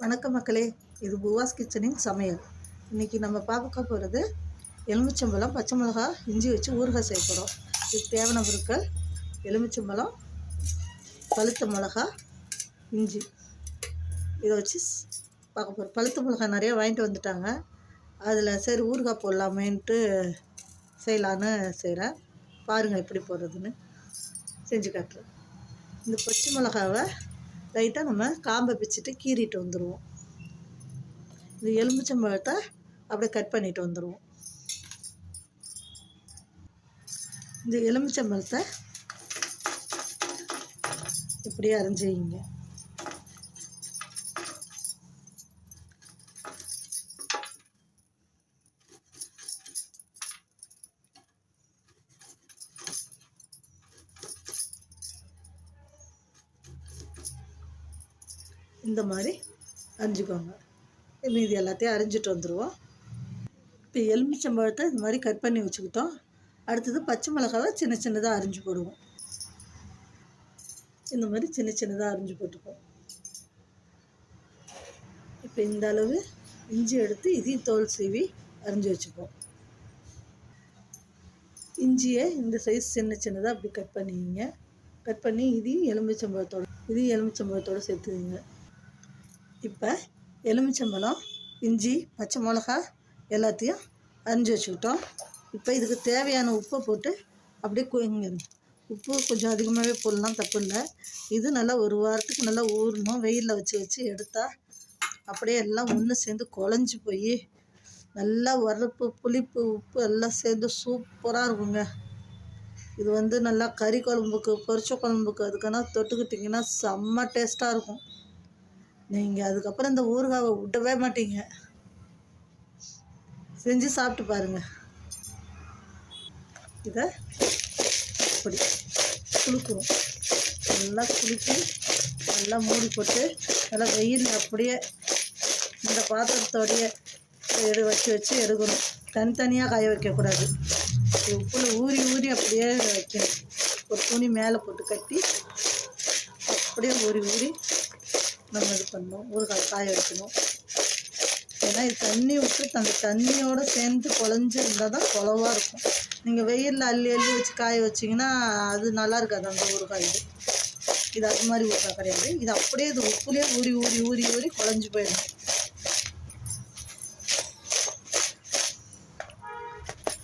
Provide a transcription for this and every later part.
வணக்கம் மக்களே, இது பூவாஸ் கிச்சனின் சமையல். இன்றைக்கி நம்ம பார்க்க போகிறது எலுமிச்சம்பழம், பச்சை மிளகா, இஞ்சி வச்சு ஊறுகாய் செய்ய போகிறோம். இதுக்கு தேவையான பொருட்கள்: எலுமிச்சம்பழம், பழுத்த மிளகா, இஞ்சி. இதை வச்சு பார்க்க போகிறோம். பழுத்த மிளகா நிறையா வாங்கிட்டு வந்துட்டாங்க. அதில் சரி ஊறுகாய் போடலாமேன்ட்டு செய்யலான்னு செய்கிறேன். பாருங்கள் எப்படி போடுறதுன்னு செஞ்சு காட்டுறேன். இந்த பச்சை மிளகாவை லைட்டாக நம்ம காம்பை பிச்சுட்டு கீறிட்டு வந்துடுவோம். இது எலுமிச்சம்பழத்தை அப்படியே கட் பண்ணிட்டு வந்துடுவோம். இந்த எலுமிச்சம்பழத்தை இப்படியே அரைஞ்சிங்க. இந்த மாதிரி அரிஞ்சிக்கோங்க. மீதி எல்லாத்தையும் அரிஞ்சிட்டு வந்துடுவோம். இப்போ எலுமிச்சம்பழத்தை இந்த மாதிரி கட் பண்ணி வச்சுக்கிட்டோம். அடுத்தது பச்சை மிளகாவை சின்ன சின்னதாக அரிஞ்சு போடுவோம். இந்த மாதிரி சின்ன சின்னதாக அரிஞ்சு போட்டுப்போம். இப்போ இந்த அளவு இஞ்சி எடுத்து இதையும் தோல் சீவி அரிஞ்சு வச்சுப்போம். இஞ்சியை இந்த சைஸ் சின்ன சின்னதாக அப்படி கட் பண்ணிங்க. கட் பண்ணி இதையும் எலுமிச்சம்பழத்தோடு சேர்த்துக்கிங்க. இப்போ எலுமிச்சம்பழம், இஞ்சி, பச்சை மிளகா எல்லாத்தையும் அரிஞ்சு வச்சுக்கிட்டோம். இப்போ இதுக்கு தேவையான உப்பை போட்டு அப்படியே குயிங்க. உப்பு கொஞ்சம் அதிகமாகவே போடலாம், தப்பு இல்லை. இது நல்லா ஒரு வாரத்துக்கு நல்லா ஊறணும். வெயிலில் வச்சு எடுத்தால் அப்படியே எல்லாம் ஒன்று சேர்ந்து குழஞ்சி போய் நல்லா உரப்பு, புளிப்பு, உப்பு எல்லாம் சேர்ந்து சூப்பராக இருக்குங்க. இது நல்லா கறி குழம்புக்கு, பொரிச்ச குழம்புக்கு அதுக்கான தொட்டுக்கிட்டிங்கன்னா செம்ம டேஸ்ட்டாக இருக்கும். நீங்கள் அதுக்கப்புறம் இந்த ஊறுகாவை விடவே மாட்டீங்க. செஞ்சு சாப்பிட்டு பாருங்கள். இதை இப்படி குலுக்குறோம். நல்லா குலுக்கி நல்லா மூடி போட்டு நல்லா வெயில் அப்படியே இந்த பாத்திரத்தோடைய வச்சு எடுக்கணும். தனித்தனியாக காய வைக்கக்கூடாது. உப்பில் ஊறி அப்படியே வைக்கணும். ஒரு துணி மேலே போட்டு கட்டி அப்படியே ஊறி நம்ம இது பண்ணணும். ஊறுகாய் காய வைக்கணும். ஏன்னா இது தண்ணி விட்டு அந்த தண்ணியோடு சேர்ந்து குழஞ்சி இருந்தால் தான் குழவாக இருக்கும். நீங்கள் வெயிலில் அள்ளி வச்சு காய வச்சிங்கன்னா அது நல்லா இருக்காது அந்த ஊறுகாய். இது அது மாதிரி ஊறுகாய் கிடையாது. இது அப்படியே இது உப்புலேயே ஊறி குழஞ்சி போயிடும்.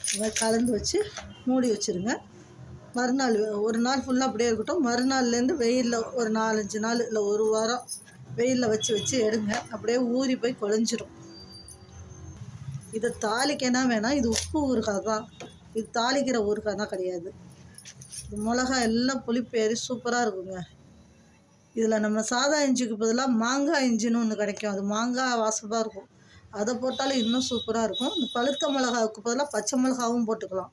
இது மாதிரி கலந்து வச்சு மூடி வச்சுருங்க. மறுநாள் ஒரு நாள் ஃபுல்லாக அப்படியே இருக்கட்டும். மறுநாள்லேருந்து வெயிலில் ஒரு 4-5 நாள் இல்லை ஒரு வாரம் வெயிலில் வச்சு எடுங்க. அப்படியே ஊறி போய் குழஞ்சிரும். இதை தாளிக்கனா வேணாம். இது உப்பு ஊறுகாய் தான். இது தாளிக்கிற ஊறுகாய் தான் கிடையாது. இது மிளகா எல்லாம் புளிப்பு ஏறி சூப்பராக இருக்குங்க. இதில் நம்ம சாதா இஞ்சிக்கு பதிலாக மாங்காய் இஞ்சின்னு ஒன்று கிடைக்கும். அது மாங்காய் வாசமாக இருக்கும். அதை போட்டாலும் இன்னும் சூப்பராக இருக்கும். இந்த பழுத்த மிளகாவுக்கு பதிலாக பச்சை மிளகாவும் போட்டுக்கலாம்.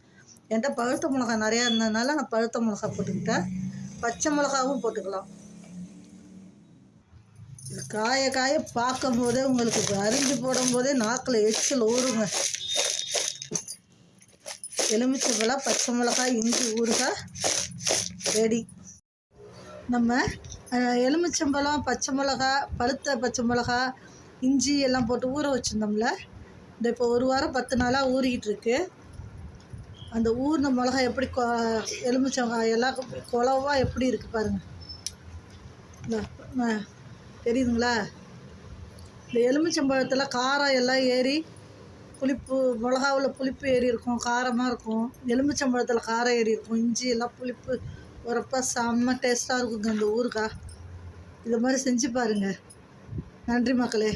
என்கிட்ட பழுத்த மிளகா நிறையா இருந்ததுனால நான் பழுத்த மிளகா போட்டுக்கிட்டேன். பச்சை மிளகாவும் போட்டுக்கலாம். இது காய பார்க்கும் போதே உங்களுக்கு அரிஞ்சு போடும்போதே நாக்கில் எச்சில் ஊறுங்க. எலுமிச்சம்பழம், பச்சை மிளகாய், இஞ்சி ஊறுகாய் ரெடி. நம்ம எலுமிச்சம்பழம், பச்சை மிளகா, பழுத்த பச்சை மிளகா, இஞ்சி எல்லாம் போட்டு ஊற வச்சுருந்தோம்ல. இந்த இப்போ ஒரு வாரம் 10 நாளாக ஊறிக்கிட்டு இருக்கு. அந்த ஊறின மிளகா எப்படி எலுமிச்சங்காய் எல்லாம் குழவா எப்படி இருக்குது பாருங்கள். தெரியுதுங்களா? இந்த எலுமிச்சம்பழத்தில் காரம் எல்லாம் ஏறி புளிப்பு, மிளகாவில் புளிப்பு ஏறி இருக்கும், காரமாக இருக்கும். எலுமிச்சம்பழத்தில் காரம் ஏறி இருக்கும். இஞ்சி எல்லாம் புளிப்பு உரப்பாக செம்ம டேஸ்ட்டாக இருக்குங்க இந்த ஊறுகாய். இதை மாதிரி செஞ்சு பாருங்கள். நன்றி மக்களே.